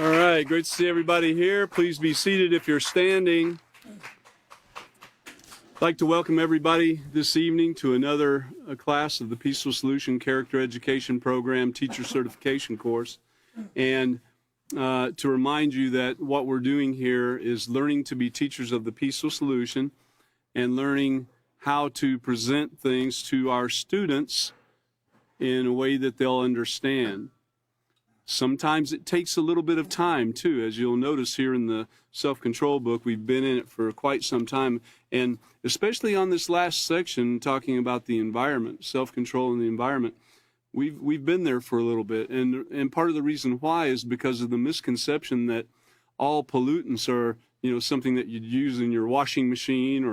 All right, great to see everybody here. Please be seated if you're standing. I'd like to welcome everybody this evening to another class of the Peaceful Solution Character Education Program Teacher Certification course. And to remind you that what we're doing here is learning to be teachers of the Peaceful Solution and learning how to present things to our students in a way that they'll understand. Sometimes it takes a little bit of time, too. As you'll notice here in the self-control book, we've been in it for quite some time. And especially on this last section, talking about the environment, self-control and the environment, we've been there for a little bit. And part of the reason why is because of the misconception that all pollutants are, something that you'd use in your washing machine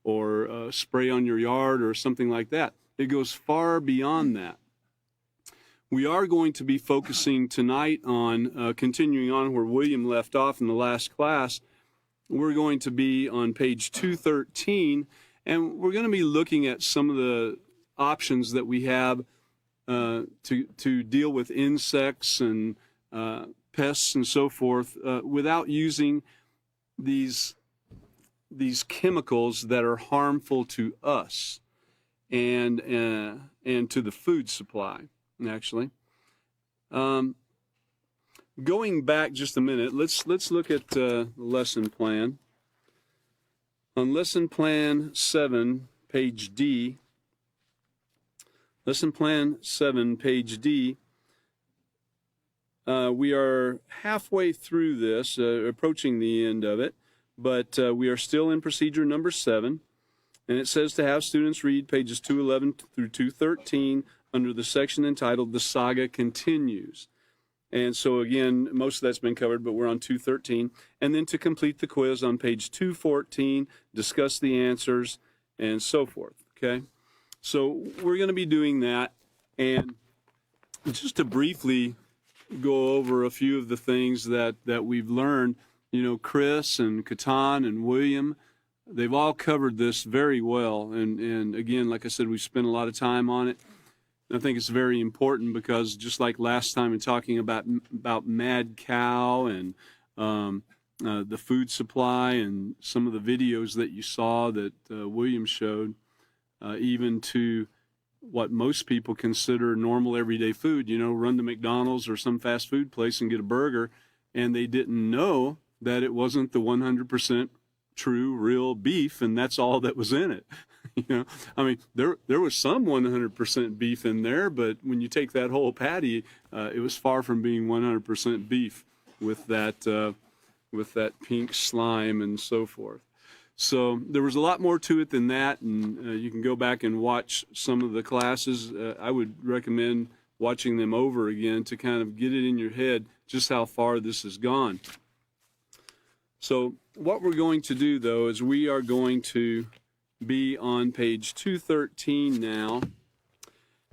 or spray on your yard or something like that. It goes far beyond that. We are going to be focusing tonight on, continuing on where William left off in the last class. We're going to be on page 213, and we're going to be looking at some of the options that we have to deal with insects and pests and so forth without using these chemicals that are harmful to us and to the food supply. Actually, going back just a minute, let's look at the lesson plan. On lesson plan 7, page D, lesson plan 7, page D, we are halfway through this, approaching the end of it, but we are still in procedure number 7, and it says to have students read pages 211 through 213 under the section entitled The Saga Continues. And so again, most of that's been covered, but we're on 213. And then to complete the quiz on page 214, discuss the answers, and so forth, okay? So we're going to be doing that. And just to briefly go over a few of the things that we've learned, Chris and Katan and William, they've all covered this very well. And again, like I said, we've spent a lot of time on it. I think it's very important because just like last time in talking about mad cow and the food supply and some of the videos that you saw that William showed, even to what most people consider normal everyday food, run to McDonald's or some fast food place and get a burger, and they didn't know that it wasn't the 100% true, real beef, and that's all that was in it. There was some 100% beef in there, but when you take that whole patty, it was far from being 100% beef with that pink slime and so forth. So there was a lot more to it than that, and you can go back and watch some of the classes. I would recommend watching them over again to kind of get it in your head just how far this has gone. So what we're going to do, though, is we are going to be on page 213 now.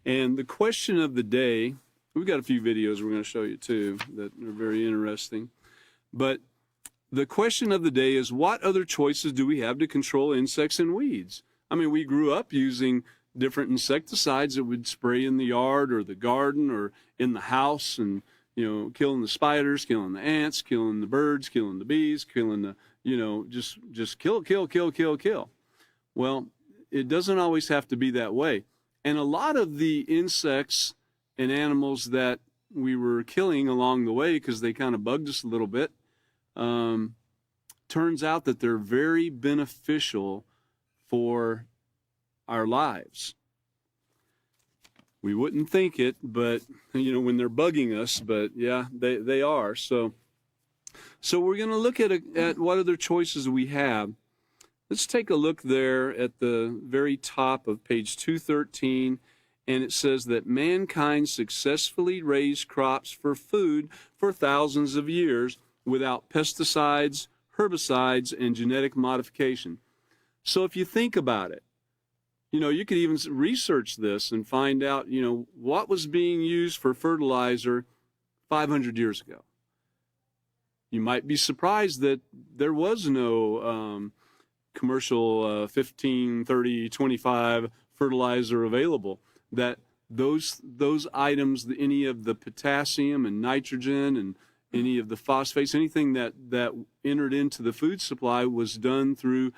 And the question of the day, we've got a few videos we're going to show you too that are very interesting. But the question of the day is, what other choices do we have to control insects and weeds? We grew up using different insecticides that we'd spray in the yard or the garden or in the house, and killing the spiders, killing the ants, killing the birds, killing the bees, killing the, just kill. Well, it doesn't always have to be that way. And a lot of the insects and animals that we were killing along the way, because they kind of bugged us a little bit, turns out that they're very beneficial for our lives. We wouldn't think it, but, when they're bugging us, but yeah, they are. So we're going to look at what other choices we have. Let's take a look there at the very top of page 213, and it says that mankind successfully raised crops for food for thousands of years without pesticides, herbicides, and genetic modification. So if you think about it, you could even research this and find out, what was being used for fertilizer 500 years ago. You might be surprised that there was no commercial 15, 30, 25 fertilizer available, that those items, any of the potassium and nitrogen any of the phosphates, anything that entered into the food supply was done through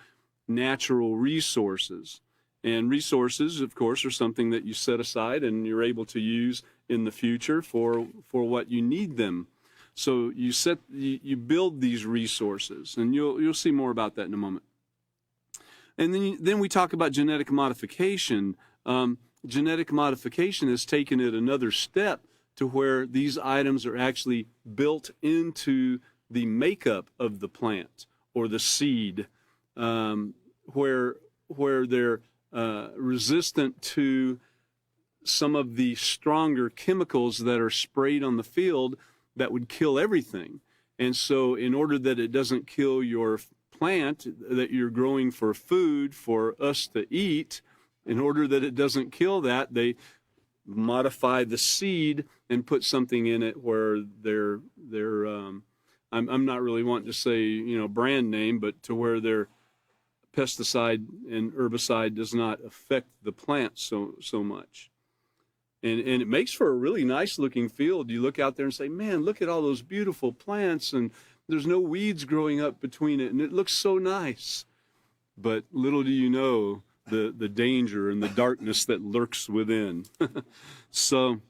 natural resources. And resources, of course, are something that you set aside and you're able to use in the future for what you need them. So you build these resources, and you'll see more about that in a moment. And then we talk about genetic modification. Genetic modification has taken it another step to where these items are actually built into the makeup of the plant or the seed, where they're resistant to some of the stronger chemicals that are sprayed on the field that would kill everything. And so in order that it doesn't kill your plant that you're growing for food for us to eat, in order that it doesn't kill that, they modify the seed and put something in it where I'm not really wanting to say, brand name, but to where their pesticide and herbicide does not affect the plant so much. And it makes for a really nice looking field. You look out there and say, man, look at all those beautiful plants, and there's no weeds growing up between it, and it looks so nice. But little do you know the danger and the darkness that lurks within. So,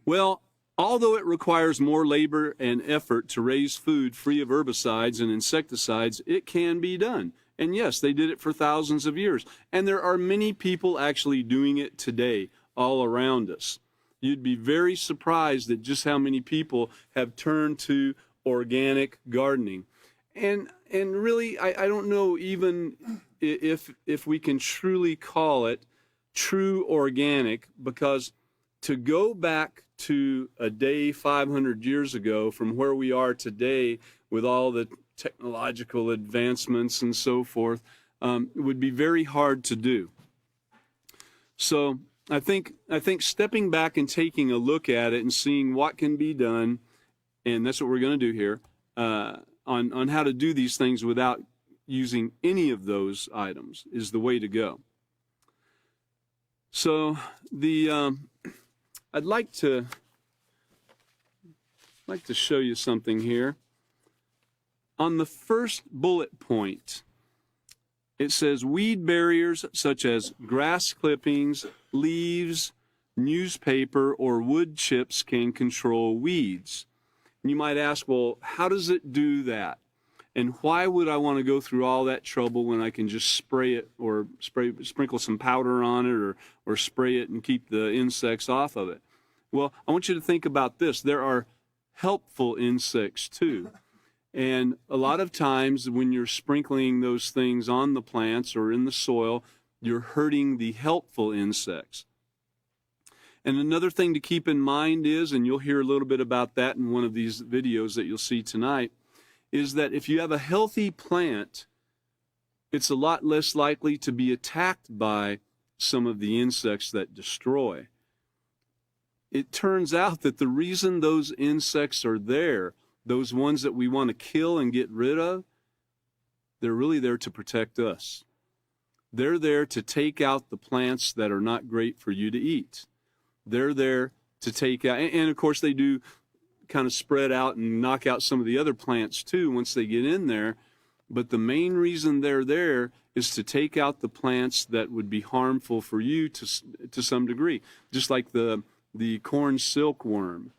well, although it requires more labor and effort to raise food free of herbicides and insecticides, it can be done. And yes, they did it for thousands of years. And there are many people actually doing it today all around us. You'd be very surprised at just how many people have turned to organic gardening. And really, I don't know even if we can truly call it true organic, because to go back to a day 500 years ago from where we are today with all the technological advancements and so forth, would be very hard to do. So I think stepping back and taking a look at it and seeing what can be done, and that's what we're going to do here, on how to do these things without using any of those items is the way to go. So I'd like to show you something here. On the first bullet point, it says weed barriers such as grass clippings, leaves, newspaper, or wood chips can control weeds. And you might ask, well, how does it do that? And why would I want to go through all that trouble when I can just spray it or sprinkle some powder on it or spray it and keep the insects off of it? Well, I want you to think about this. There are helpful insects too. And a lot of times when you're sprinkling those things on the plants or in the soil, you're hurting the helpful insects. And another thing to keep in mind is, and you'll hear a little bit about that in one of these videos that you'll see tonight, is that if you have a healthy plant, it's a lot less likely to be attacked by some of the insects that destroy. It turns out that the reason those insects are there, those ones that we want to kill and get rid of, they're really there to protect us. They're there to take out the plants that are not great for you to eat. They're there to take out, and of course they do kind of spread out and knock out some of the other plants too once they get in there. But the main reason they're there is to take out the plants that would be harmful for you to some degree. Just like the corn silkworm.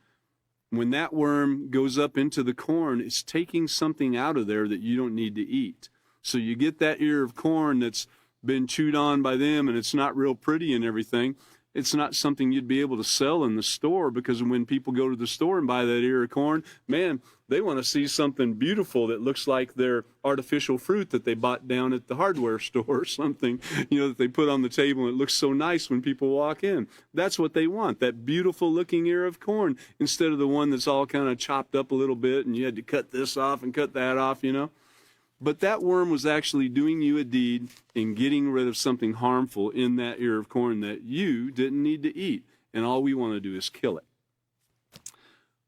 When that worm goes up into the corn, it's taking something out of there that you don't need to eat. So you get that ear of corn that's been chewed on by them and it's not real pretty and everything. It's not something you'd be able to sell in the store, because when people go to the store and buy that ear of corn, man, they want to see something beautiful that looks like their artificial fruit that they bought down at the hardware store or something, that they put on the table and it looks so nice when people walk in. That's what they want, that beautiful looking ear of corn, instead of the one that's all kind of chopped up a little bit and you had to cut this off and cut that off, But that worm was actually doing you a deed in getting rid of something harmful in that ear of corn that you didn't need to eat. And all we want to do is kill it.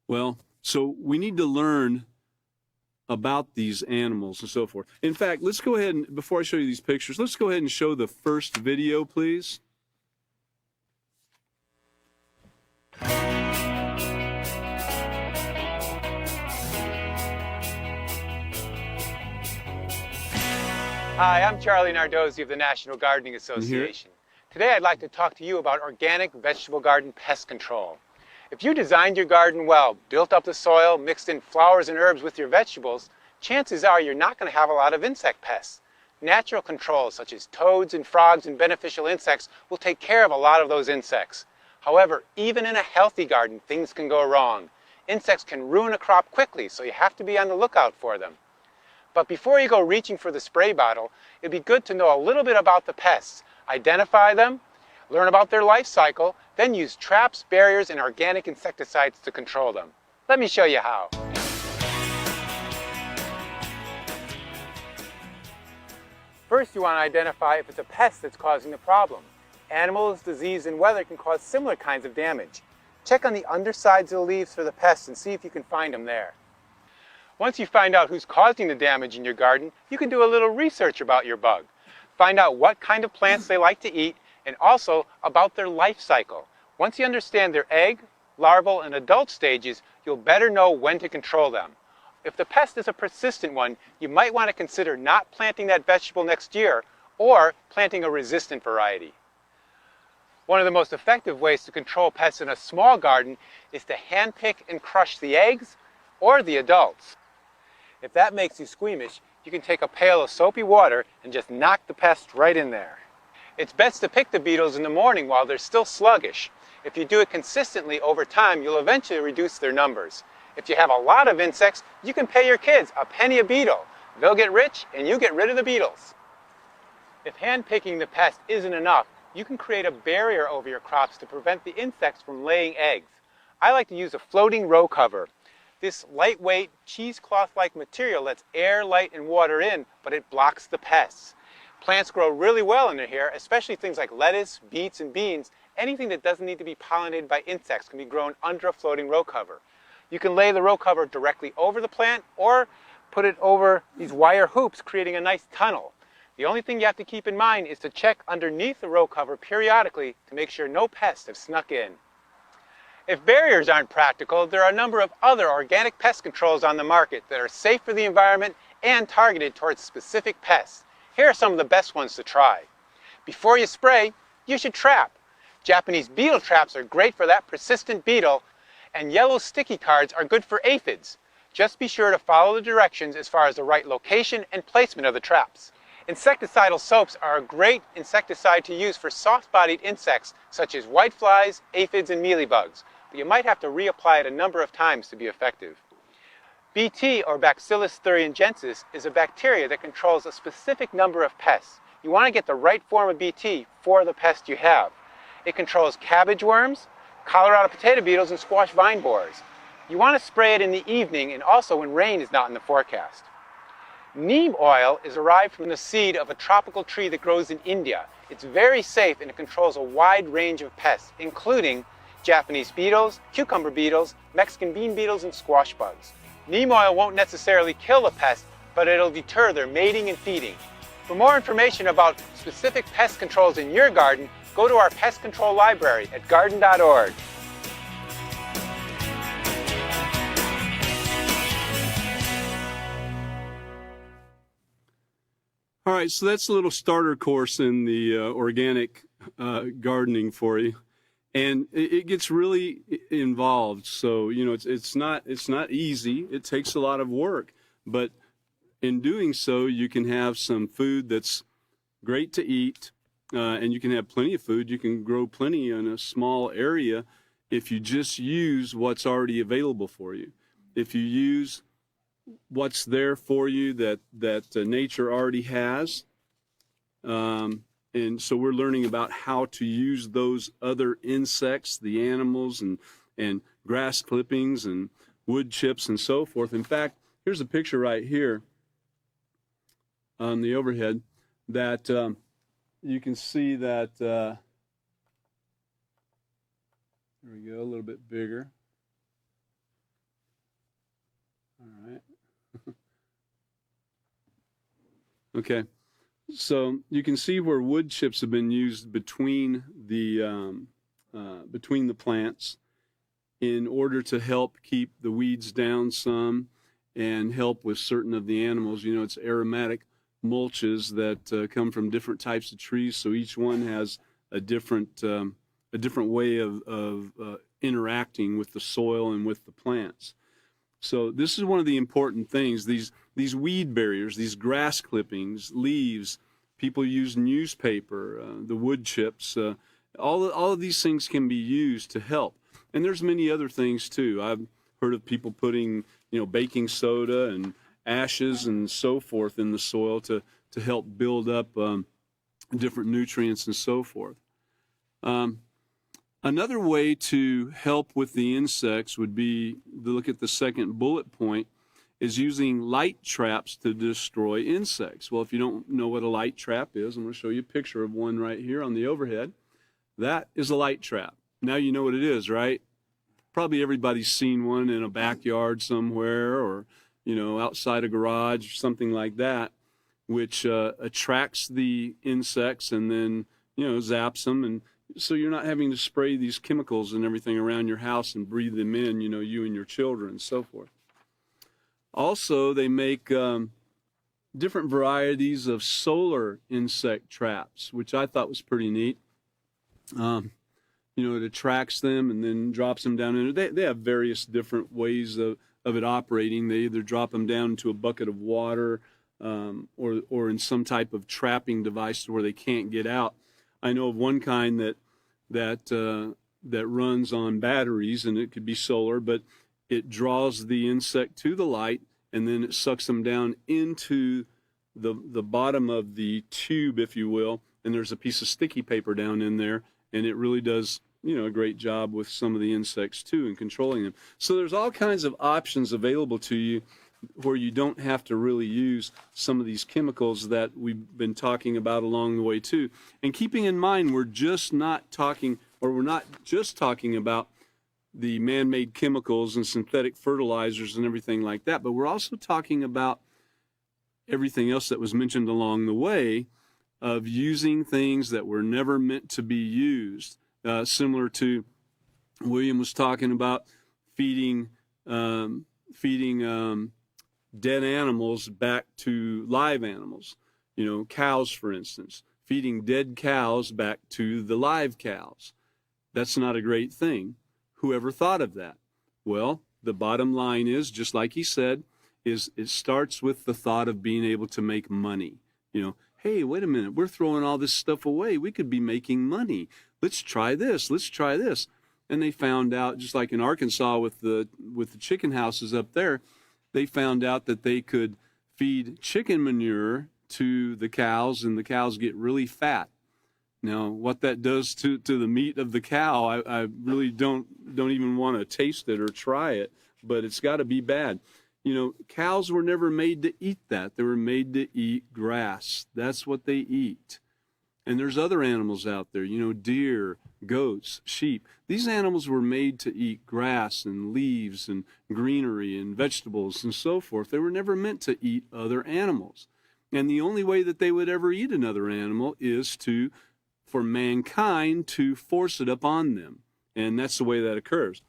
Well, so we need to learn about these animals and so forth. In fact, let's go ahead and, before I show you these pictures, let's go ahead and show the first video, please. Hi, I'm Charlie Nardozzi of the National Gardening Association. Today I'd like to talk to you about organic vegetable garden pest control. If you designed your garden well, built up the soil, mixed in flowers and herbs with your vegetables, chances are you're not going to have a lot of insect pests. Natural controls such as toads and frogs and beneficial insects will take care of a lot of those insects. However, even in a healthy garden, things can go wrong. Insects can ruin a crop quickly, so you have to be on the lookout for them. But before you go reaching for the spray bottle, it'd be good to know a little bit about the pests. Identify them, learn about their life cycle, then use traps, barriers, and organic insecticides to control them. Let me show you how. First, you want to identify if it's a pest that's causing the problem. Animals, disease, and weather can cause similar kinds of damage. Check on the undersides of the leaves for the pests and see if you can find them there. Once you find out who's causing the damage in your garden, you can do a little research about your bug. Find out what kind of plants they like to eat and also about their life cycle. Once you understand their egg, larval, and adult stages, you'll better know when to control them. If the pest is a persistent one, you might want to consider not planting that vegetable next year or planting a resistant variety. One of the most effective ways to control pests in a small garden is to handpick and crush the eggs or the adults. If that makes you squeamish, you can take a pail of soapy water and just knock the pest right in there. It's best to pick the beetles in the morning while they're still sluggish. If you do it consistently over time, you'll eventually reduce their numbers. If you have a lot of insects, you can pay your kids a penny a beetle. They'll get rich and you get rid of the beetles. If hand-picking the pest isn't enough, you can create a barrier over your crops to prevent the insects from laying eggs. I like to use a floating row cover. This lightweight, cheesecloth-like material lets air, light, and water in, but it blocks the pests. Plants grow really well under here, especially things like lettuce, beets, and beans. Anything that doesn't need to be pollinated by insects can be grown under a floating row cover. You can lay the row cover directly over the plant or put it over these wire hoops, creating a nice tunnel. The only thing you have to keep in mind is to check underneath the row cover periodically to make sure no pests have snuck in. If barriers aren't practical, there are a number of other organic pest controls on the market that are safe for the environment and targeted towards specific pests. Here are some of the best ones to try. Before you spray, you should trap. Japanese beetle traps are great for that persistent beetle, and yellow sticky cards are good for aphids. Just be sure to follow the directions as far as the right location and placement of the traps. Insecticidal soaps are a great insecticide to use for soft-bodied insects such as whiteflies, aphids, and mealybugs, but you might have to reapply it a number of times to be effective. Bt, or Bacillus thuringiensis, is a bacteria that controls a specific number of pests. You want to get the right form of Bt for the pest you have. It controls cabbage worms, Colorado potato beetles, and squash vine borers. You want to spray it in the evening and also when rain is not in the forecast. Neem oil is derived from the seed of a tropical tree that grows in India. It's very safe and it controls a wide range of pests, including Japanese beetles, cucumber beetles, Mexican bean beetles, and squash bugs. Neem oil won't necessarily kill the pest, but it'll deter their mating and feeding. For more information about specific pest controls in your garden, go to our pest control library at garden.org. All right, so that's a little starter course in the organic gardening for you, and it gets really involved. So it's not easy. It takes a lot of work, but in doing so, you can have some food that's great to eat, and you can have plenty of food. You can grow plenty in a small area if you just use what's already available for you. If you use what's there for you that nature already has. And so we're learning about how to use those other insects, the animals, and grass clippings and wood chips and so forth. In fact, here's a picture right here on the overhead that you can see that, there we go, a little bit bigger. All right. Okay, so you can see where wood chips have been used between the plants in order to help keep the weeds down some and help with certain of the animals. It's aromatic mulches that come from different types of trees. So each one has a different way of interacting with the soil and with the plants. So this is one of the important things. These weed barriers, these grass clippings, leaves. People use newspaper, the wood chips. All of these things can be used to help. And there's many other things too. I've heard of people putting, baking soda and ashes and so forth in the soil to help build up different nutrients and so forth. Another way to help with the insects would be to look at the second bullet point, is using light traps to destroy insects. Well, if you don't know what a light trap is, I'm going to show you a picture of one right here on the overhead. That is a light trap. Now you know what it is, right? Probably everybody's seen one in a backyard somewhere, or outside a garage or something like that, which attracts the insects and then zaps them, and so you're not having to spray these chemicals and everything around your house and breathe them in, you and your children and so forth. Also, they make different varieties of solar insect traps, which I thought was pretty neat. It attracts them and then drops them down in it. They have various different ways of it operating. They either drop them down into a bucket of water or in some type of trapping device where they can't get out. I know of one kind that runs on batteries, and it could be solar, but it draws the insect to the light, and then it sucks them down into the bottom of the tube, if you will, and there's a piece of sticky paper down in there, and it really does a great job with some of the insects too and controlling them. So there's all kinds of options available to you where you don't have to really use some of these chemicals that we've been talking about along the way too. And keeping in mind, we're not just talking about the man-made chemicals and synthetic fertilizers and everything like that, but we're also talking about everything else that was mentioned along the way of using things that were never meant to be used. Similar to William was talking about feeding dead animals back to live animals. Cows, for instance, feeding dead cows back to the live cows. That's not a great thing. Whoever thought of that? Well, the bottom line is, just like he said, is it starts with the thought of being able to make money. Hey, wait a minute, we're throwing all this stuff away. We could be making money. Let's try this. Let's try this. And they found out, just like in Arkansas with the chicken houses up there, they found out that they could feed chicken manure to the cows, and the cows get really fat. Now, what that does to the meat of the cow, I really don't even want to taste it or try it, but it's got to be bad. Cows were never made to eat that. They were made to eat grass. That's what they eat. And there's other animals out there, deer, goats, sheep. These animals were made to eat grass and leaves and greenery and vegetables and so forth. They were never meant to eat other animals. And the only way that they would ever eat another animal is for mankind to force it upon them. And that's the way that occurs.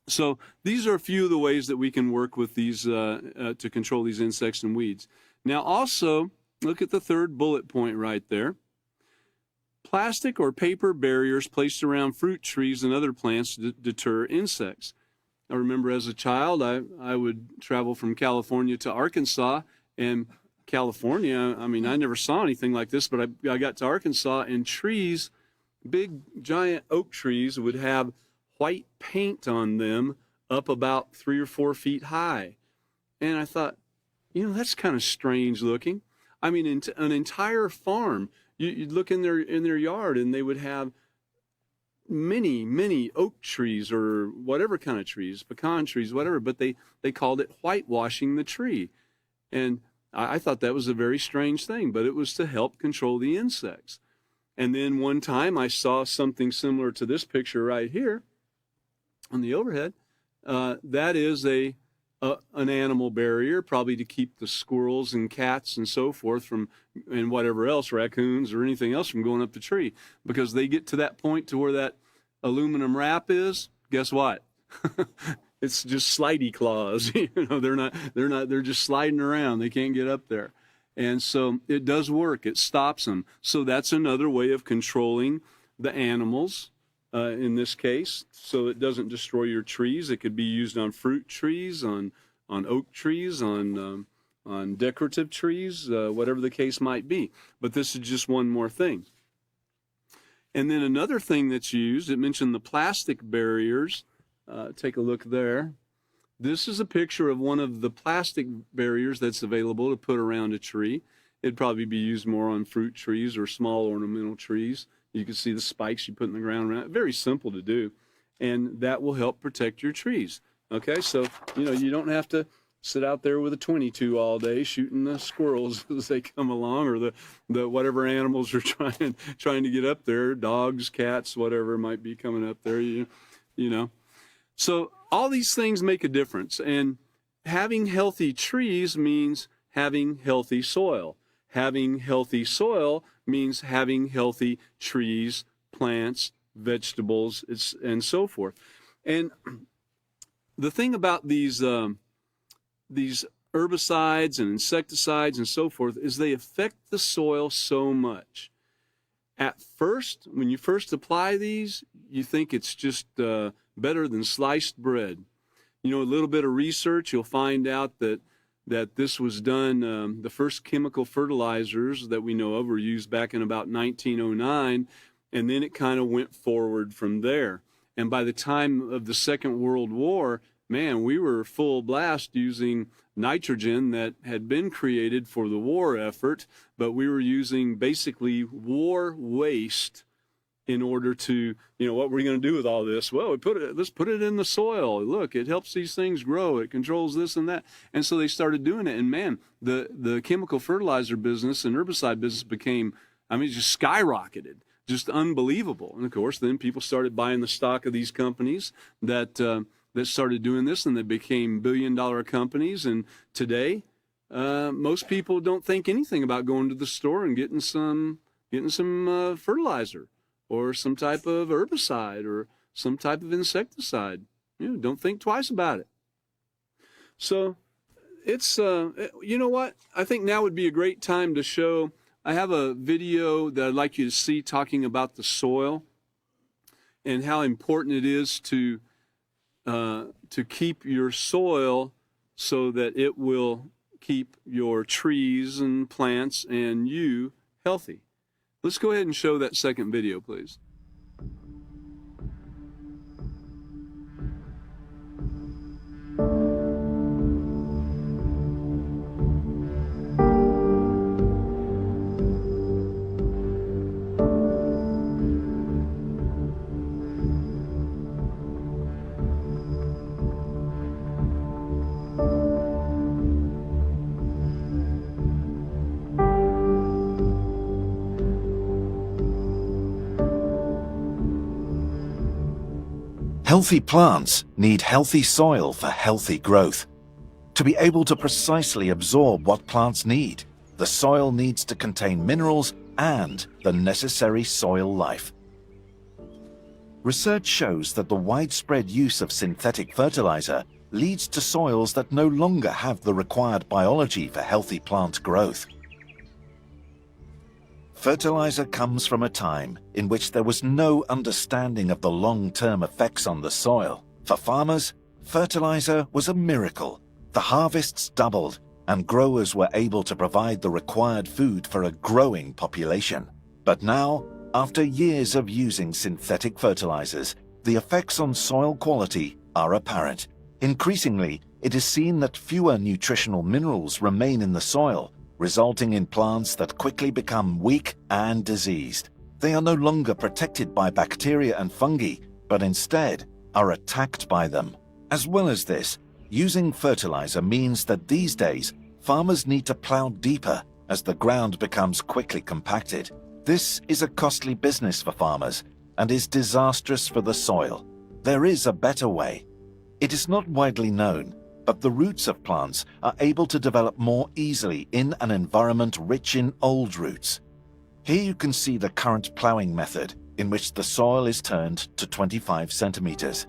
So these are a few of the ways that we can work with these to control these insects and weeds. Now also, look at the third bullet point right there. Plastic or paper barriers placed around fruit trees and other plants to deter insects. I remember as a child, I would travel from California to Arkansas, and California, I never saw anything like this, but I got to Arkansas, and trees, big giant oak trees, would have white paint on them up about 3 or 4 feet high. And I thought, that's kind of strange looking. An entire farm, you'd look in their yard, and they would have many oak trees or whatever kind of trees, pecan trees, whatever, but they called it whitewashing the tree. And I thought that was a very strange thing, but it was to help control the insects. And then one time I saw something similar to this picture right here on the overhead. That is an animal barrier, probably to keep the squirrels and cats and so forth and whatever else, raccoons or anything else, from going up the tree. Because they get to that point to where that aluminum wrap is, guess what? It's just slidey claws. They're just sliding around. They can't get up there. And so it does work. It stops them. So that's another way of controlling the animals in this case, so it doesn't destroy your trees. It could be used on fruit trees, on oak trees, on decorative trees, whatever the case might be. But this is just one more thing. And then another thing that's used, it mentioned the plastic barriers. Take a look there. This is a picture of one of the plastic barriers that's available to put around a tree. It'd probably be used more on fruit trees or small ornamental trees. You can see the spikes you put in the ground around. Very simple to do, and that will help protect your trees. Okay, so you don't have to sit out there with a .22 all day shooting the squirrels as they come along, or the whatever animals are trying to get up there, dogs, cats, whatever might be coming up there. You know. So all these things make a difference, and having healthy trees means having healthy soil. Having healthy soil means having healthy trees, plants, vegetables, and so forth. And the thing about these herbicides and insecticides and so forth is they affect the soil so much. At first, when you first apply these, you think it's just better than sliced bread. A little bit of research, you'll find out that this was done, the first chemical fertilizers that we know of were used back in about 1909, and then it kind of went forward from there. And by the time of the Second World War, man, we were full blast using nitrogen that had been created for the war effort, but we were using basically war waste in order to, what we're going to do with all this? Well, let's put it in the soil. Look, it helps these things grow. It controls this and that. And so they started doing it. And man, the chemical fertilizer business and herbicide business became, just skyrocketed, just unbelievable. And of course, then people started buying the stock of these companies that started doing this, and they became billion-dollar companies. And today, most people don't think anything about going to the store and getting some fertilizer, or some type of herbicide, or some type of insecticide. Don't think twice about it. So it's, you know what? I think now would be a great time to show, I have a video that I'd like you to see talking about the soil and how important it is to keep your soil so that it will keep your trees and plants and you healthy. Let's go ahead and show that second video, please. Healthy plants need healthy soil for healthy growth. To be able to precisely absorb what plants need, the soil needs to contain minerals and the necessary soil life. Research shows that the widespread use of synthetic fertilizer leads to soils that no longer have the required biology for healthy plant growth. Fertilizer comes from a time in which there was no understanding of the long-term effects on the soil. For farmers, fertilizer was a miracle. The harvests doubled, and growers were able to provide the required food for a growing population. But now, after years of using synthetic fertilizers, the effects on soil quality are apparent. Increasingly, it is seen that fewer nutritional minerals remain in the soil, resulting in plants that quickly become weak and diseased. They are no longer protected by bacteria and fungi, but instead are attacked by them. As well as this, using fertilizer means that these days, farmers need to plow deeper as the ground becomes quickly compacted. This is a costly business for farmers and is disastrous for the soil. There is a better way. It is not widely known, but the roots of plants are able to develop more easily in an environment rich in old roots. Here you can see the current plowing method, in which the soil is turned to 25 centimeters.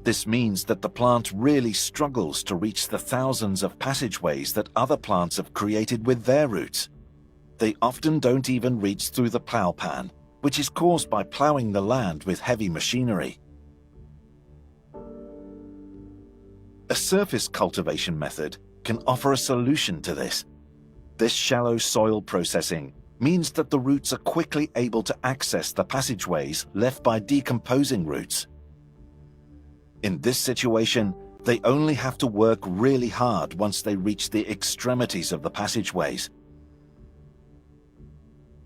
This means that the plant really struggles to reach the thousands of passageways that other plants have created with their roots. They often don't even reach through the plow pan, which is caused by plowing the land with heavy machinery. A surface cultivation method can offer a solution to this. This shallow soil processing means that the roots are quickly able to access the passageways left by decomposing roots. In this situation, they only have to work really hard once they reach the extremities of the passageways.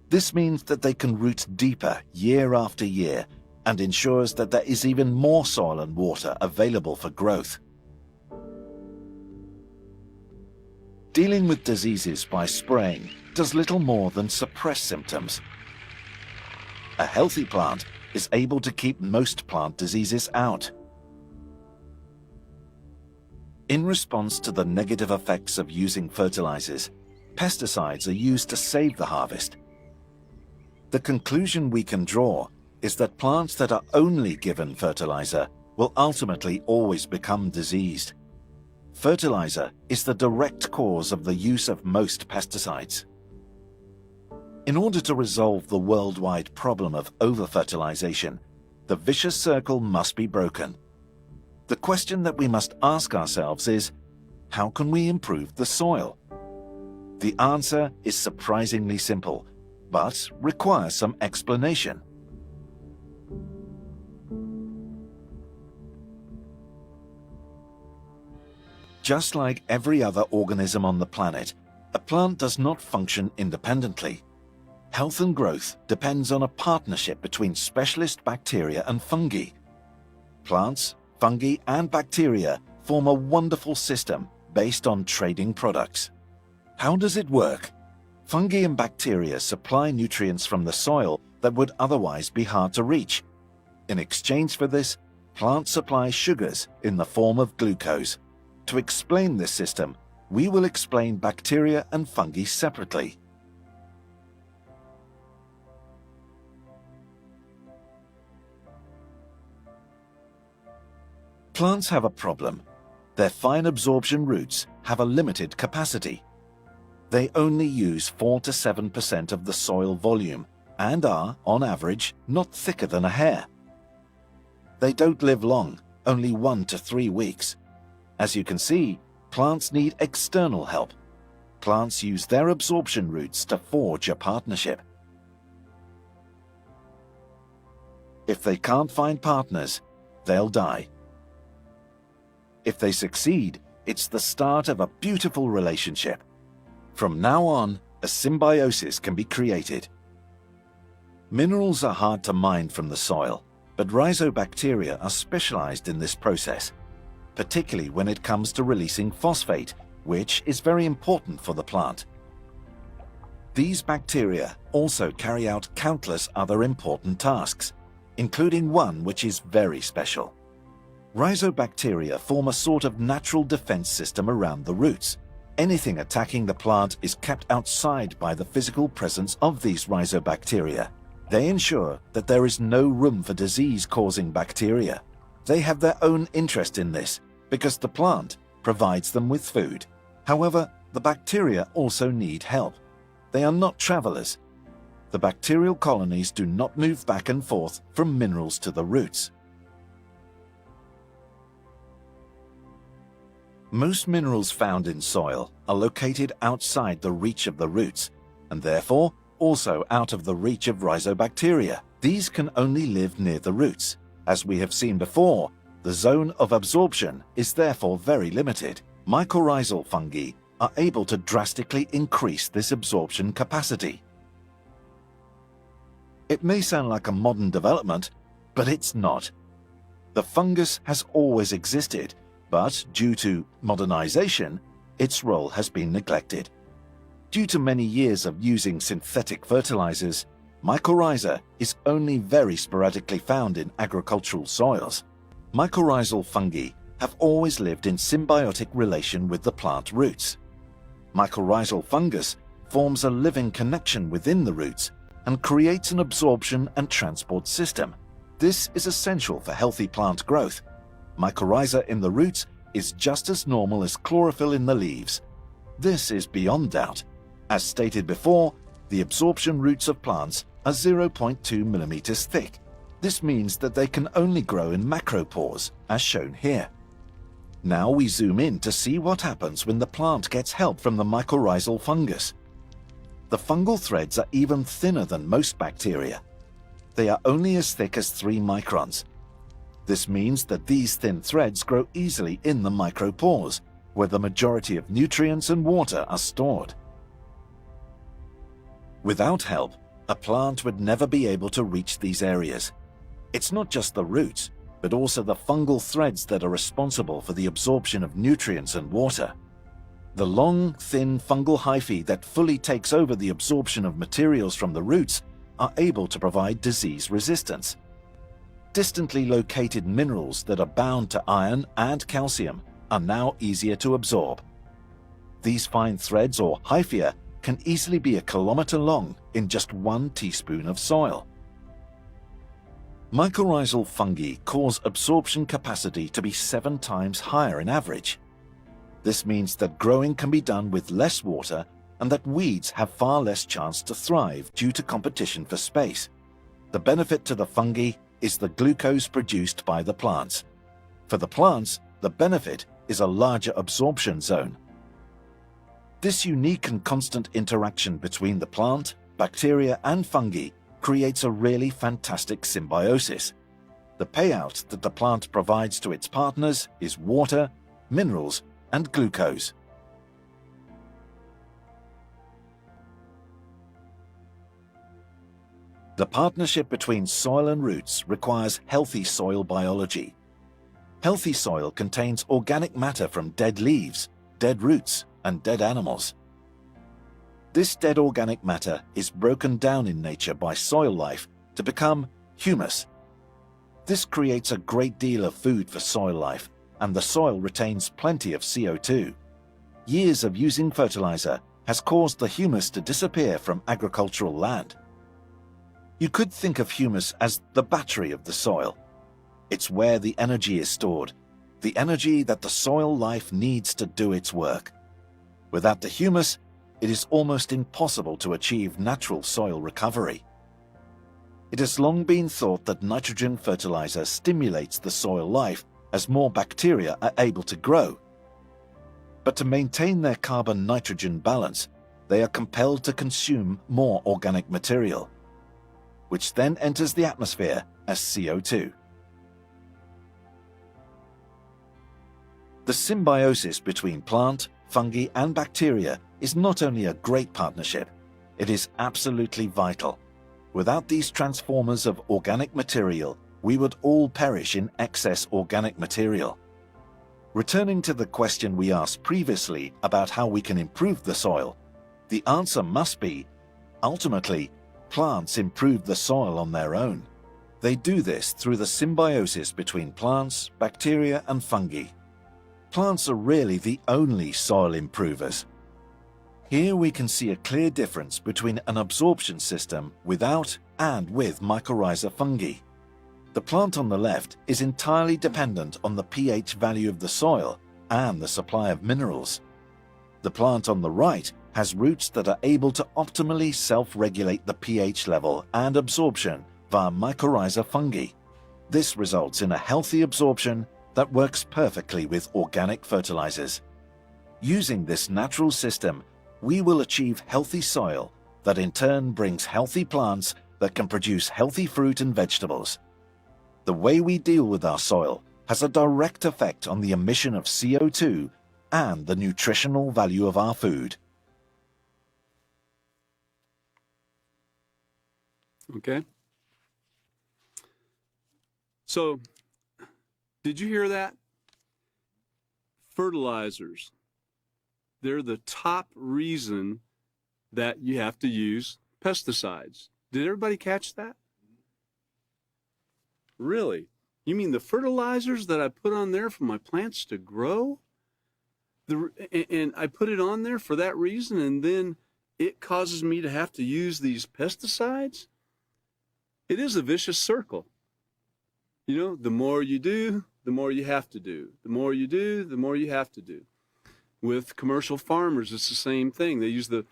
This means that they can root deeper year after year and ensures that there is even more soil and water available for growth. Dealing with diseases by spraying does little more than suppress symptoms. A healthy plant is able to keep most plant diseases out. In response to the negative effects of using fertilizers, pesticides are used to save the harvest. The conclusion we can draw is that plants that are only given fertilizer will ultimately always become diseased. Fertilizer is the direct cause of the use of most pesticides. In order to resolve the worldwide problem of over-fertilization, the vicious circle must be broken. The question that we must ask ourselves is, how can we improve the soil? The answer is surprisingly simple, but requires some explanation. Just like every other organism on the planet, a plant does not function independently. Health and growth depends on a partnership between specialist bacteria and fungi. Plants, fungi, and bacteria form a wonderful system based on trading products. How does it work? Fungi and bacteria supply nutrients from the soil that would otherwise be hard to reach. In exchange for this, plants supply sugars in the form of glucose. To explain this system, we will explain bacteria and fungi separately. Plants have a problem. Their fine absorption roots have a limited capacity. They only use 4 to 7% of the soil volume and are, on average, not thicker than a hair. They don't live long, only 1 to 3 weeks. As you can see, plants need external help. Plants use their absorption roots to forge a partnership. If they can't find partners, they'll die. If they succeed, it's the start of a beautiful relationship. From now on, a symbiosis can be created. Minerals are hard to mine from the soil, but rhizobacteria are specialized in this process, particularly when it comes to releasing phosphate, which is very important for the plant. These bacteria also carry out countless other important tasks, including one which is very special. Rhizobacteria form a sort of natural defense system around the roots. Anything attacking the plant is kept outside by the physical presence of these rhizobacteria. They ensure that there is no room for disease-causing bacteria. They have their own interest in this because the plant provides them with food. However, the bacteria also need help. They are not travelers. The bacterial colonies do not move back and forth from minerals to the roots. Most minerals found in soil are located outside the reach of the roots, and therefore also out of the reach of rhizobacteria. These can only live near the roots. As we have seen before, the zone of absorption is therefore very limited. Mycorrhizal fungi are able to drastically increase this absorption capacity. It may sound like a modern development, but it's not. The fungus has always existed, but due to modernization, its role has been neglected. Due to many years of using synthetic fertilizers, mycorrhiza is only very sporadically found in agricultural soils. Mycorrhizal fungi have always lived in symbiotic relation with the plant roots. Mycorrhizal fungus forms a living connection within the roots and creates an absorption and transport system. This is essential for healthy plant growth. Mycorrhiza in the roots is just as normal as chlorophyll in the leaves. This is beyond doubt. As stated before, the absorption roots of plants are 0.2 millimeters thick. This means that they can only grow in macropores, as shown here. Now we zoom in to see what happens when the plant gets help from the mycorrhizal fungus. The fungal threads are even thinner than most bacteria. They are only as thick as 3 microns. This means that these thin threads grow easily in the micropores, where the majority of nutrients and water are stored. Without help, a plant would never be able to reach these areas. It's not just the roots, but also the fungal threads that are responsible for the absorption of nutrients and water. The long, thin fungal hyphae that fully takes over the absorption of materials from the roots are able to provide disease resistance. Distantly located minerals that are bound to iron and calcium are now easier to absorb. These fine threads or hyphae can easily be a kilometer long in just 1 teaspoon of soil. Mycorrhizal fungi cause absorption capacity to be 7 times higher in average. This means that growing can be done with less water and that weeds have far less chance to thrive due to competition for space. The benefit to the fungi is the glucose produced by the plants. For the plants, the benefit is a larger absorption zone. This unique and constant interaction between the plant, bacteria, and fungi creates a really fantastic symbiosis. The payout that the plant provides to its partners is water, minerals, and glucose. The partnership between soil and roots requires healthy soil biology. Healthy soil contains organic matter from dead leaves, dead roots, and dead animals. This dead organic matter is broken down in nature by soil life to become humus. This creates a great deal of food for soil life, and the soil retains plenty of CO2. Years of using fertilizer has caused the humus to disappear from agricultural land. You could think of humus as the battery of the soil. It's where the energy is stored, the energy that the soil life needs to do its work. Without the humus, it is almost impossible to achieve natural soil recovery. It has long been thought that nitrogen fertilizer stimulates the soil life as more bacteria are able to grow. But to maintain their carbon-nitrogen balance, they are compelled to consume more organic material, which then enters the atmosphere as CO2. The symbiosis between plant, fungi, and bacteria is not only a great partnership, it is absolutely vital. Without these transformers of organic material, we would all perish in excess organic material. Returning to the question we asked previously about how we can improve the soil, the answer must be, ultimately, plants improve the soil on their own. They do this through the symbiosis between plants, bacteria, and fungi. Plants are really the only soil improvers. Here we can see a clear difference between an absorption system without and with mycorrhiza fungi. The plant on the left is entirely dependent on the pH value of the soil and the supply of minerals. The plant on the right has roots that are able to optimally self-regulate the pH level and absorption via mycorrhiza fungi. This results in a healthy absorption that works perfectly with organic fertilizers. Using this natural system, we will achieve healthy soil that in turn brings healthy plants that can produce healthy fruit and vegetables. The way we deal with our soil has a direct effect on the emission of CO2 and the nutritional value of our food. Okay. So, did you hear that? Fertilizers. They're the top reason that you have to use pesticides. Did everybody catch that? Really? You mean the fertilizers that I put on there for my plants to grow? And I put it on there for that reason, and then it causes me to have to use these pesticides? It is a vicious circle. You know, the more you do, the more you have to do. The more you do, the more you have to do. With commercial farmers, it's the same thing. They use the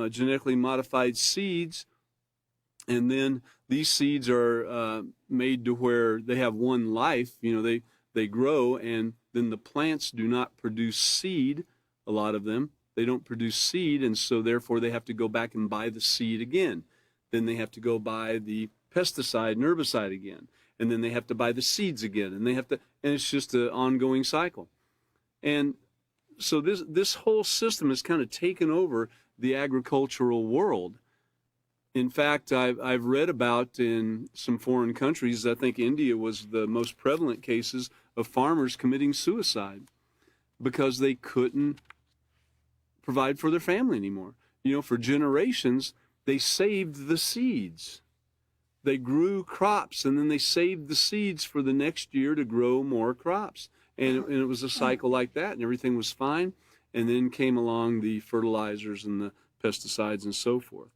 genetically modified seeds, and then these seeds are made to where they have one life. You know, they grow, and then the plants do not produce seed. A lot of them, they don't produce seed, and so therefore they have to go back and buy the seed again. Then they have to go buy the pesticide and herbicide again, and then they have to buy the seeds again, and it's just an ongoing cycle. And so this whole system has kind of taken over the agricultural world. In fact, I've read about in some foreign countries, I think India was the most prevalent cases of farmers committing suicide because they couldn't provide for their family anymore. You know, for generations, they saved the seeds. They grew crops, and then they saved the seeds for the next year to grow more crops. And it was a cycle like that, and everything was fine. And then came along the fertilizers and the pesticides and so forth.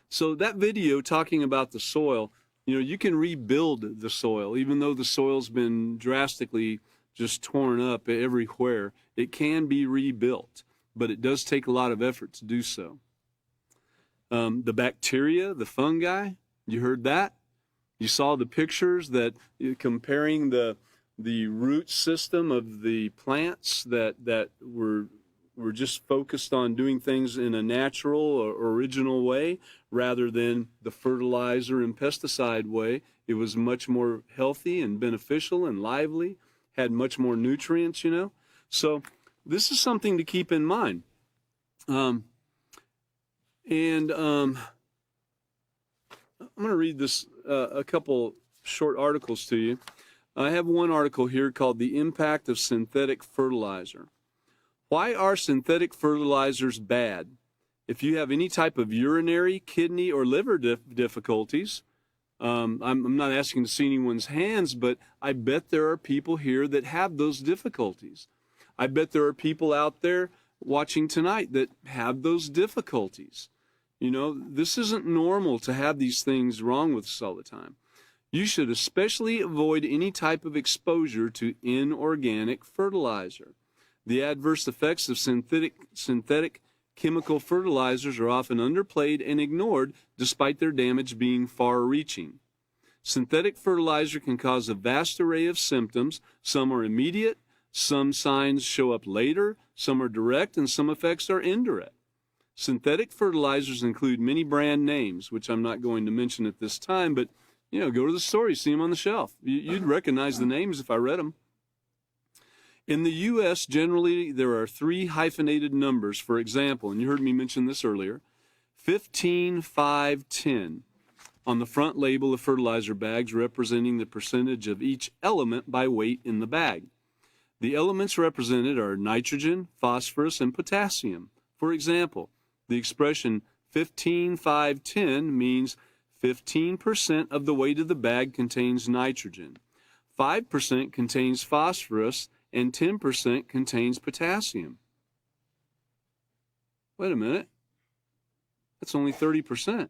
So that video talking about the soil, you know, you can rebuild the soil, even though the soil's been drastically just torn up everywhere. It can be rebuilt, but it does take a lot of effort to do so. The bacteria, the fungi, you heard that? You saw the pictures that comparing the root system of the plants that were just focused on doing things in a natural or original way rather than the fertilizer and pesticide way. It was much more healthy and beneficial and lively, had much more nutrients, you know. So this is something to keep in mind. I'm going to read this a couple short articles to you. I have one article here called The Impact of Synthetic Fertilizer. Why are synthetic fertilizers bad? If you have any type of urinary, kidney, or liver difficulties, I'm not asking to see anyone's hands, but I bet there are people here that have those difficulties. I bet there are people out there watching tonight that have those difficulties. You know, this isn't normal to have these things wrong with us all the time. You should especially avoid any type of exposure to inorganic fertilizer. The adverse effects of synthetic chemical fertilizers are often underplayed and ignored despite their damage being far-reaching. Synthetic fertilizer can cause a vast array of symptoms. Some are immediate, some signs show up later, some are direct, and some effects are indirect. Synthetic fertilizers include many brand names, which I'm not going to mention at this time, but you know, go to the store, you see them on the shelf. You'd recognize the names if I read them. In the U.S., generally, there are 3 hyphenated numbers. For example, and you heard me mention this earlier, 15, 5, 10 on the front label of fertilizer bags, representing the percentage of each element by weight in the bag. The elements represented are nitrogen, phosphorus, and potassium. For example, the expression 15, 5, 10 means 15% of the weight of the bag contains nitrogen, 5% contains phosphorus, and 10% contains potassium. Wait a minute. That's only 30%.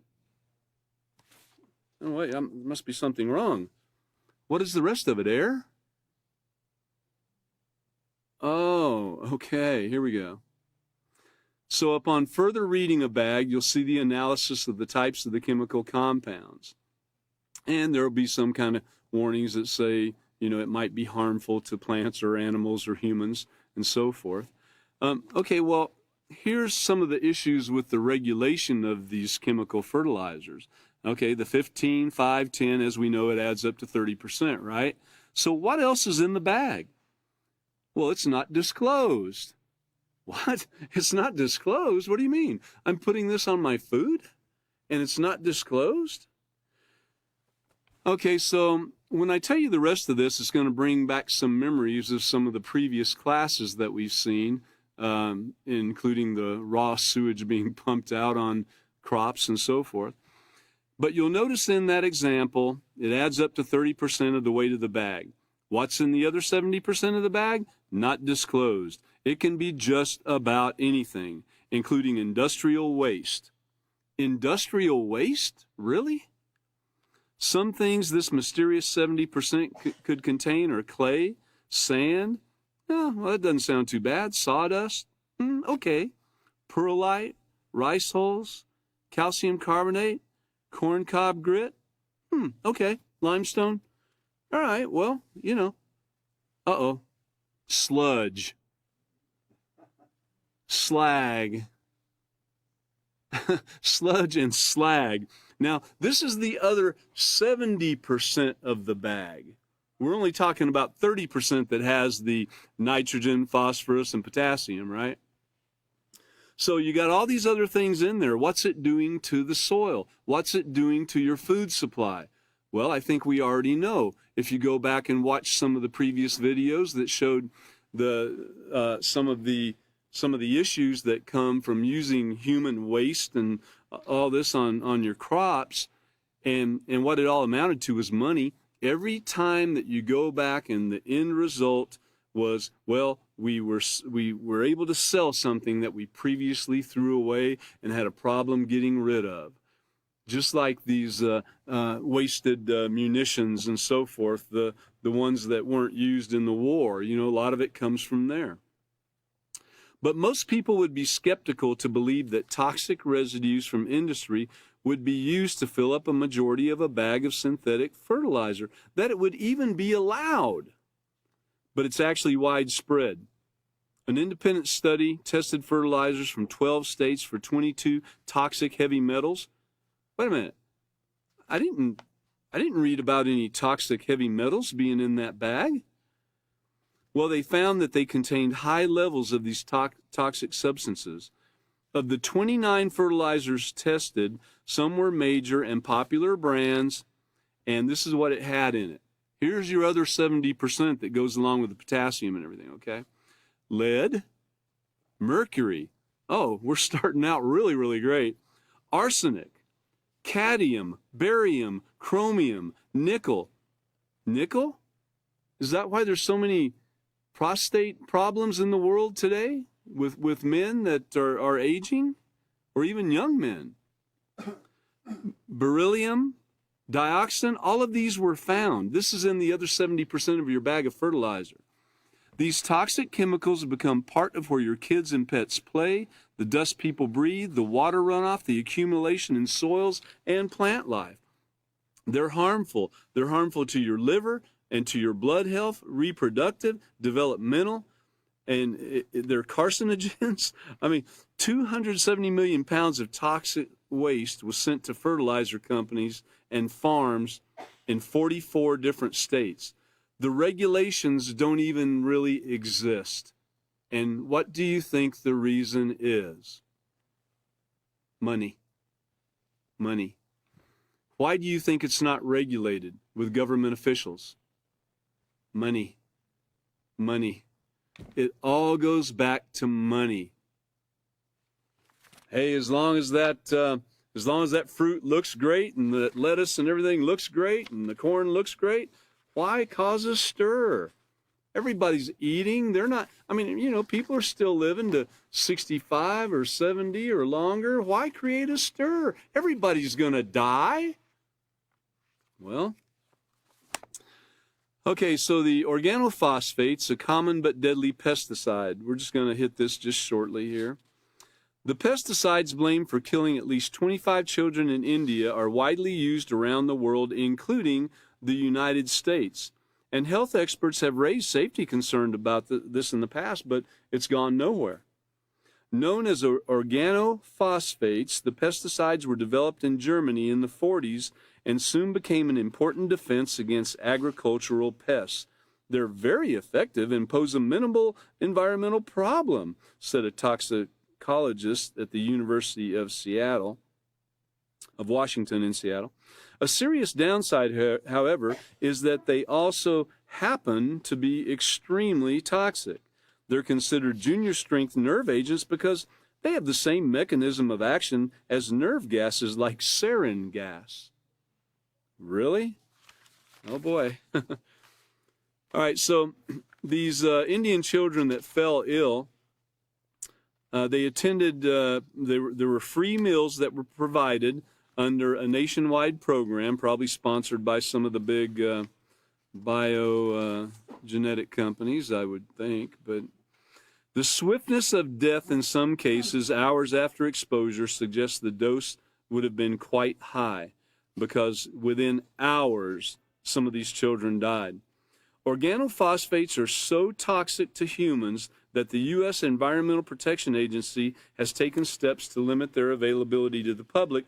Oh, wait, there must be something wrong. What is the rest of it, air? Oh, okay, here we go. So upon further reading a bag, you'll see the analysis of the types of the chemical compounds. And there will be some kind of warnings that say, you know, it might be harmful to plants or animals or humans and so forth. Okay, well, here's some of the issues with the regulation of these chemical fertilizers. Okay, the 15, 5, 10, as we know, it adds up to 30%, right? So what else is in the bag? Well, it's not disclosed. What? It's not disclosed? What do you mean? I'm putting this on my food and it's not disclosed? Okay, so when I tell you the rest of this, it's going to bring back some memories of some of the previous classes that we've seen, including the raw sewage being pumped out on crops and so forth. But you'll notice in that example, it adds up to 30% of the weight of the bag. What's in the other 70% of the bag? Not disclosed. It can be just about anything, including industrial waste. Industrial waste? Really? Some things this mysterious 70% could contain are clay, sand. Oh, well, that doesn't sound too bad. Sawdust. Okay. Perlite, rice hulls, calcium carbonate, corncob grit. Okay. Limestone. All right, well, you know. Uh-oh. Sludge. Slag. Sludge and slag. Now, this is the other 70% of the bag. We're only talking about 30% that has the nitrogen, phosphorus, and potassium, right? So you got all these other things in there. What's it doing to the soil? What's it doing to your food supply? Well, I think we already know. If you go back and watch some of the previous videos that showed some of the issues that come from using human waste and all this on your crops, and what it all amounted to was money. Every time that you go back and the end result was, well, we were able to sell something that we previously threw away and had a problem getting rid of. Just like these wasted munitions and so forth, the ones that weren't used in the war, a lot of it comes from there. But most people would be skeptical to believe that toxic residues from industry would be used to fill up a majority of a bag of synthetic fertilizer, that it would even be allowed. But it's actually widespread. An independent study tested fertilizers from 12 states for 22 toxic heavy metals. Wait a minute. I didn't read about any toxic heavy metals being in that bag. Well, they found that they contained high levels of these toxic substances. Of the 29 fertilizers tested, some were major and popular brands, and this is what it had in it. Here's your other 70% that goes along with the potassium and everything, okay? Lead, mercury. Oh, we're starting out really, really great. Arsenic, cadmium, barium, chromium, nickel. Nickel? Is that why there's so many prostate problems in the world today with men that are aging, or even young men? Beryllium, dioxin, all of these were found. This is in the other 70% of your bag of fertilizer. These toxic chemicals have become part of where your kids and pets play, the dust people breathe, the water runoff, the accumulation in soils, and plant life. They're harmful. They're harmful to your liver and to your blood health, reproductive, developmental, and they're carcinogens. 270 million pounds of toxic waste was sent to fertilizer companies and farms in 44 different states. The regulations don't even really exist. And what do you think the reason is? Money. Money. Why do you think it's not regulated with government officials? Money. Money. It all goes back to money. Hey, as long as that fruit looks great and the lettuce and everything looks great and the corn looks great, why cause a stir? Everybody's eating. They're not, people are still living to 65 or 70 or longer. Why create a stir? Everybody's going to die. Well, okay, so the organophosphate's a common but deadly pesticide. We're just going to hit this just shortly here. The pesticides blamed for killing at least 25 children in India are widely used around the world, including the United States. And health experts have raised safety concerns about this in the past, but it's gone nowhere. Known as organophosphates, the pesticides were developed in Germany in the 40s and soon became an important defense against agricultural pests. They're very effective and pose a minimal environmental problem, said a toxicologist at the University of Washington in Seattle. A serious downside, however, is that they also happen to be extremely toxic. They're considered junior-strength nerve agents because they have the same mechanism of action as nerve gases like sarin gas. Really? Oh boy. All right, so these Indian children that fell ill, they attended, there were free meals that were provided under a nationwide program, probably sponsored by some of the big genetic companies, I would think. But the swiftness of death in some cases, hours after exposure, suggests the dose would have been quite high, because within hours, some of these children died. Organophosphates are so toxic to humans that the U.S. Environmental Protection Agency has taken steps to limit their availability to the public,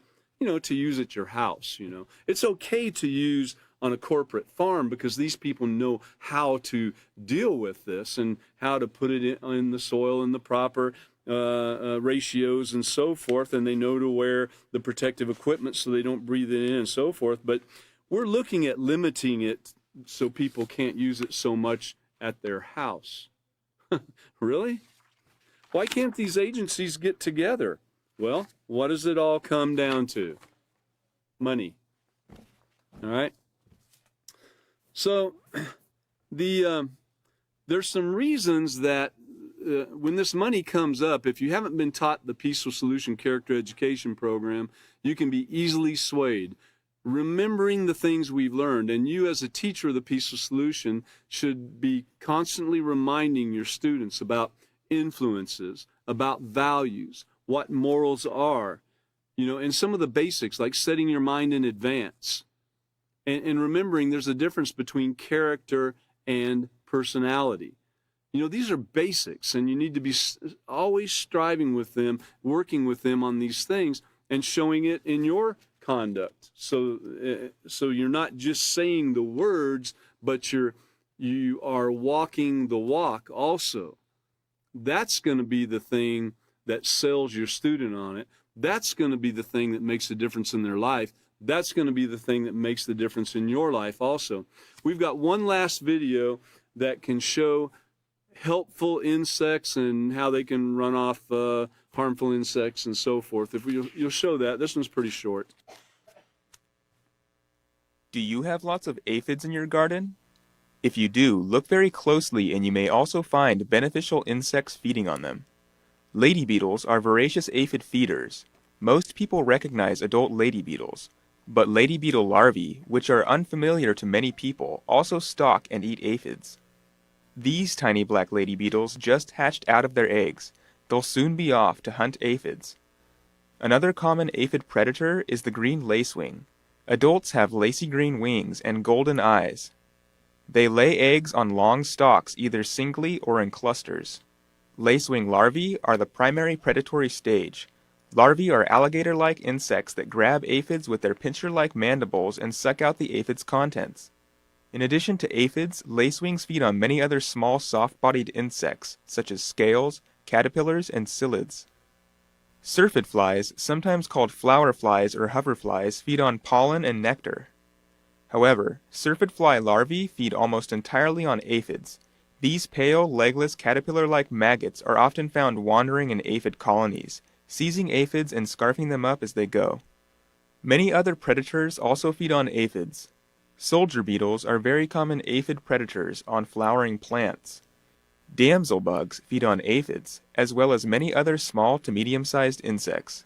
to use at your house. It's okay to use on a corporate farm because these people know how to deal with this and how to put it in the soil in the proper ratios and so forth, and they know to wear the protective equipment so they don't breathe it in and so forth. But we're looking at limiting it so people can't use it so much at their house. Really? Why can't these agencies get together? Well, what does it all come down to? Money. All right? So there's some reasons that when this money comes up, if you haven't been taught the Peaceful Solution Character Education Program, you can be easily swayed. Remembering the things we've learned, and you as a teacher of the Peaceful Solution should be constantly reminding your students about influences, about values, what morals are, and some of the basics like setting your mind in advance. And remembering there's a difference between character and personality. These are basics, and you need to be always striving with them, working with them on these things, and showing it in your conduct. So you're not just saying the words, but you are walking the walk also. That's going to be the thing that sells your student on it. That's going to be the thing that makes a difference in their life. That's going to be the thing that makes the difference in your life also. We've got one last video that can show helpful insects and how they can run off harmful insects and so forth. If you'll show that. This one's pretty short. Do you have lots of aphids in your garden? If you do, look very closely and you may also find beneficial insects feeding on them. Lady beetles are voracious aphid feeders. Most people recognize adult lady beetles, but lady beetle larvae, which are unfamiliar to many people, also stalk and eat aphids. These tiny black lady beetles just hatched out of their eggs. They'll soon be off to hunt aphids. Another common aphid predator is the green lacewing. Adults have lacy green wings and golden eyes. They lay eggs on long stalks either singly or in clusters. Lacewing larvae are the primary predatory stage. Larvae are alligator-like insects that grab aphids with their pincher-like mandibles and suck out the aphid's contents. In addition to aphids, lacewings feed on many other small soft-bodied insects, such as scales, caterpillars, and psyllids. Syrphid flies, sometimes called flower flies or hoverflies, feed on pollen and nectar. However, syrphid fly larvae feed almost entirely on aphids. These pale, legless, caterpillar-like maggots are often found wandering in aphid colonies, seizing aphids and scarfing them up as they go. Many other predators also feed on aphids. Soldier beetles are very common aphid predators on flowering plants. Damsel bugs feed on aphids, as well as many other small to medium-sized insects.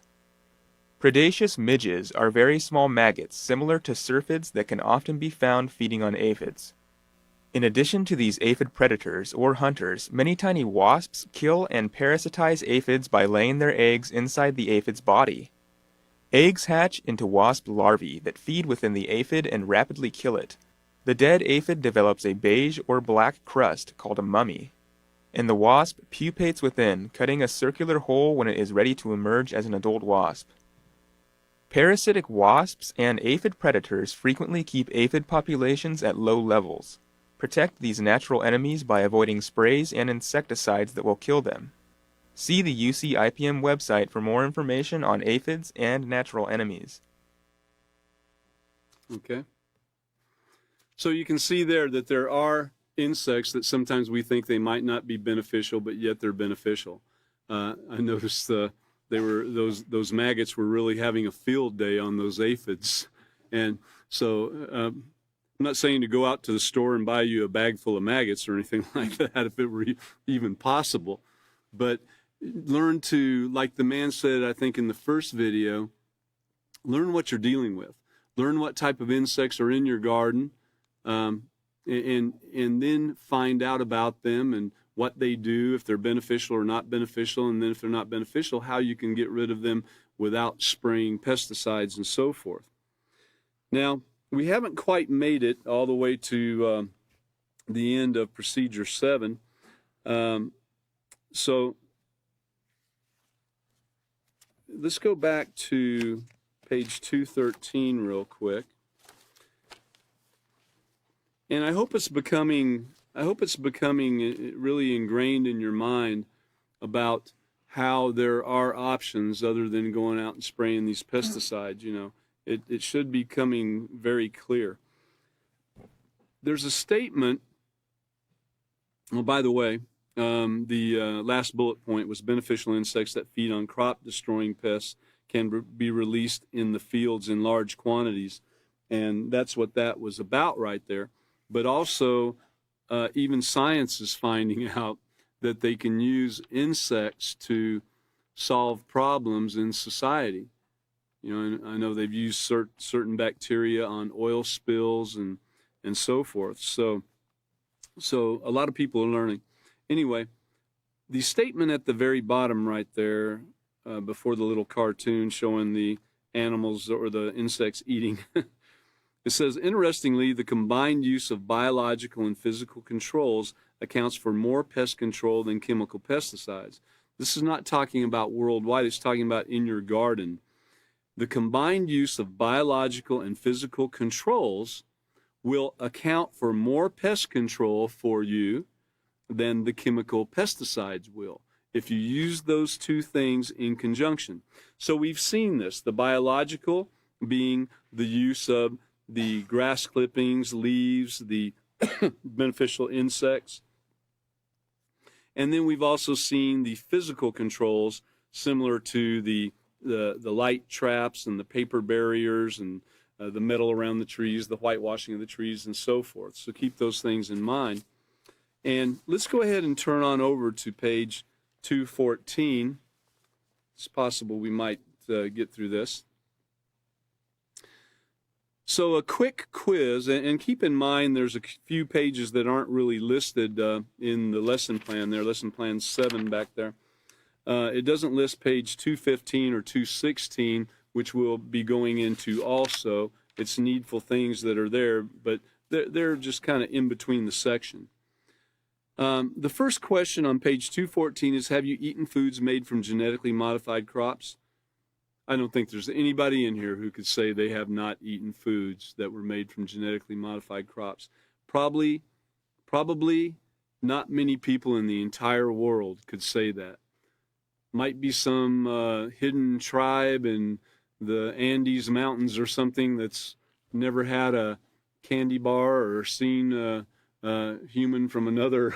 Predaceous midges are very small maggots similar to syrphids that can often be found feeding on aphids. In addition to these aphid predators or hunters, many tiny wasps kill and parasitize aphids by laying their eggs inside the aphid's body. Eggs hatch into wasp larvae that feed within the aphid and rapidly kill it. The dead aphid develops a beige or black crust called a mummy, and the wasp pupates within, cutting a circular hole when it is ready to emerge as an adult wasp. Parasitic wasps and aphid predators frequently keep aphid populations at low levels. Protect these natural enemies by avoiding sprays and insecticides that will kill them. See the UC IPM website for more information on aphids and natural enemies. Okay. So you can see there that there are insects that sometimes we think they might not be beneficial, but yet they're beneficial. I noticed those maggots were really having a field day on those aphids. And so I'm not saying to go out to the store and buy you a bag full of maggots or anything like that if it were even possible. But learn to, like the man said, I think in the first video, learn what you're dealing with. Learn what type of insects are in your garden, and then find out about them and what they do, if they're beneficial or not beneficial, and then if they're not beneficial, how you can get rid of them without spraying pesticides and so forth. Now, we haven't quite made it all the way to the end of Procedure 7. So let's go back to page 213 real quick. And I hope it's becoming really ingrained in your mind about how there are options other than going out and spraying these pesticides. You know, it should be coming very clear. There's a statement. Well, by the way, the last bullet point was beneficial insects that feed on crop-destroying pests can be released in the fields in large quantities, and that's what that was about right there. But also, even science is finding out that they can use insects to solve problems in society. You know, and I know they've used certain bacteria on oil spills and so forth. So a lot of people are learning. Anyway, the statement at the very bottom right there, before the little cartoon showing the animals or the insects eating, it says, interestingly, the combined use of biological and physical controls accounts for more pest control than chemical pesticides. This is not talking about worldwide, it's talking about in your garden. The combined use of biological and physical controls will account for more pest control for you than the chemical pesticides will, if you use those two things in conjunction. So we've seen this, the biological being the use of the grass clippings, leaves, the beneficial insects. And then we've also seen the physical controls similar to the light traps and the paper barriers and the metal around the trees, the whitewashing of the trees, and so forth. So keep those things in mind. And let's go ahead and turn on over to page 214. It's possible we might get through this. So a quick quiz, and keep in mind there's a few pages that aren't really listed in the lesson plan there, lesson plan 7 back there. It doesn't list page 215 or 216, which we'll be going into also. It's needful things that are there, but they're just kind of in between the section. The first question on page 214 is, have you eaten foods made from genetically modified crops? I don't think there's anybody in here who could say they have not eaten foods that were made from genetically modified crops. Probably not many people in the entire world could say that. Might be some hidden tribe in the Andes Mountains or something that's never had a candy bar or seen a human from another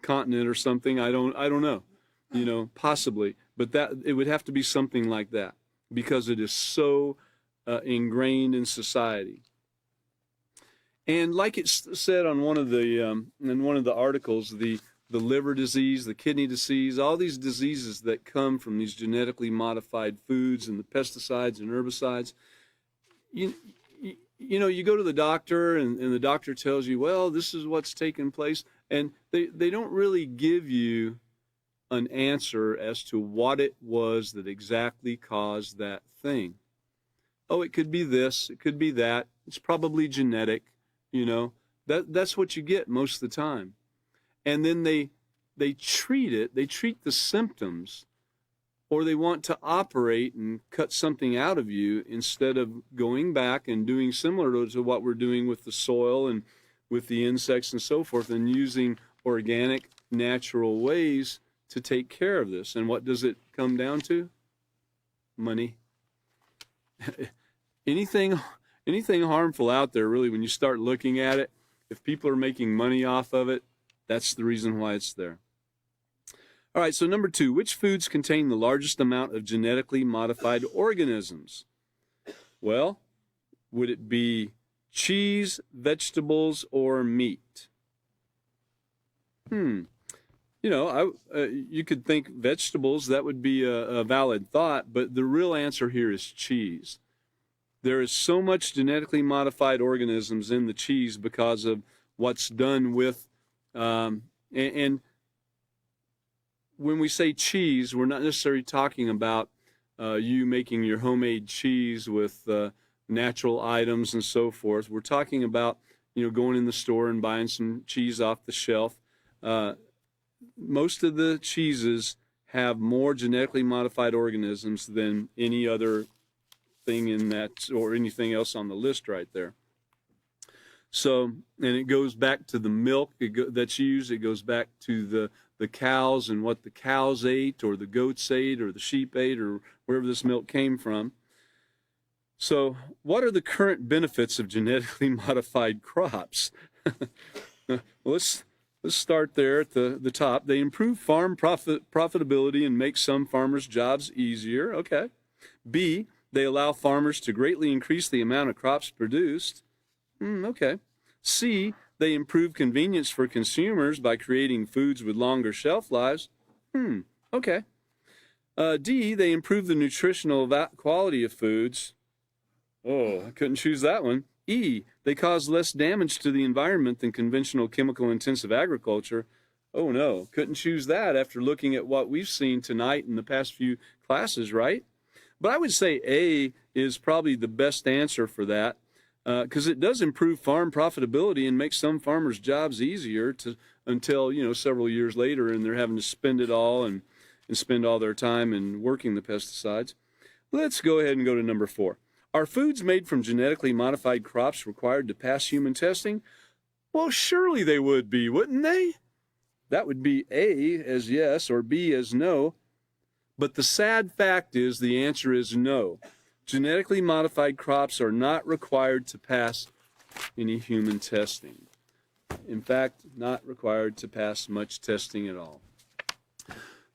continent or something. I don't know. You know, possibly, but that it would have to be something like that because it is so ingrained in society. And like it's said on one of the in one of the articles, the liver disease, the kidney disease, all these diseases that come from these genetically modified foods and the pesticides and herbicides. You know, you go to the doctor and the doctor tells you, well, this is what's taken place, and they don't really give you an answer as to what it was that exactly caused that thing. Oh, it could be this, it could be that. It's probably genetic, you know. That's what you get most of the time. And then they treat the symptoms, or they want to operate and cut something out of you instead of going back and doing similar to what we're doing with the soil and with the insects and so forth, and using organic, natural ways to take care of this. And what does it come down to? Money. anything harmful out there, really, when you start looking at it, if people are making money off of it, that's the reason why it's there. All right, so number 2, which foods contain the largest amount of genetically modified organisms? Well, would it be cheese, vegetables, or meat? you could think vegetables, that would be a valid thought, but the real answer here is cheese. There is so much genetically modified organisms in the cheese because of what's done with, and when we say cheese, we're not necessarily talking about you making your homemade cheese with natural items and so forth. We're talking about, going in the store and buying some cheese off the shelf. Most of the cheeses have more genetically modified organisms than any other thing in that or anything else on the list right there. So, and it goes back to the milk that's used. It goes back to the cows and what the cows ate or the goats ate or the sheep ate or wherever this milk came from. So what are the current benefits of genetically modified crops? Let's start there at the top. They improve farm profitability and make some farmers' jobs easier. Okay. B, they allow farmers to greatly increase the amount of crops produced. Okay. C, they improve convenience for consumers by creating foods with longer shelf lives. Okay. D, they improve the nutritional quality of foods. Oh, I couldn't choose that one. E, they cause less damage to the environment than conventional chemical-intensive agriculture. Oh no, couldn't choose that after looking at what we've seen tonight in the past few classes, right? But I would say A is probably the best answer for that because it does improve farm profitability and make some farmers' jobs easier until, several years later and they're having to spend it all and spend all their time in working the pesticides. Let's go ahead and go to number 4. Are foods made from genetically modified crops required to pass human testing? Well, surely they would be, wouldn't they? That would be A as yes or B as no. But the sad fact is the answer is no. Genetically modified crops are not required to pass any human testing. In fact, not required to pass much testing at all.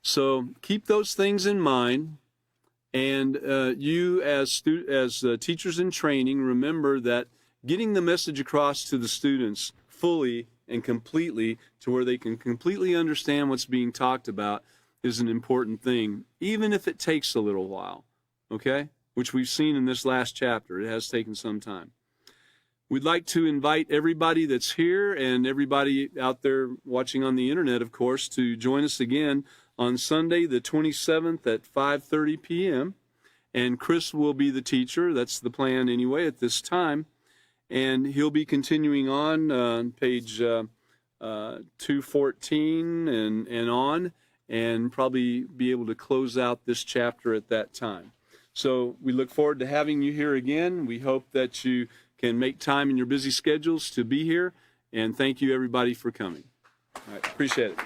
So keep those things in mind. And you as teachers in training, remember that getting the message across to the students fully and completely to where they can completely understand what's being talked about is an important thing, even if it takes a little while, okay? Which we've seen in this last chapter. It has taken some time. We'd like to invite everybody that's here and everybody out there watching on the internet, of course, to join us again on Sunday, the 27th at 5:30 p.m. And Chris will be the teacher. That's the plan anyway at this time. And he'll be continuing on page 214 and on, and probably be able to close out this chapter at that time. So we look forward to having you here again. We hope that you can make time in your busy schedules to be here. And thank you, everybody, for coming. All right, appreciate it.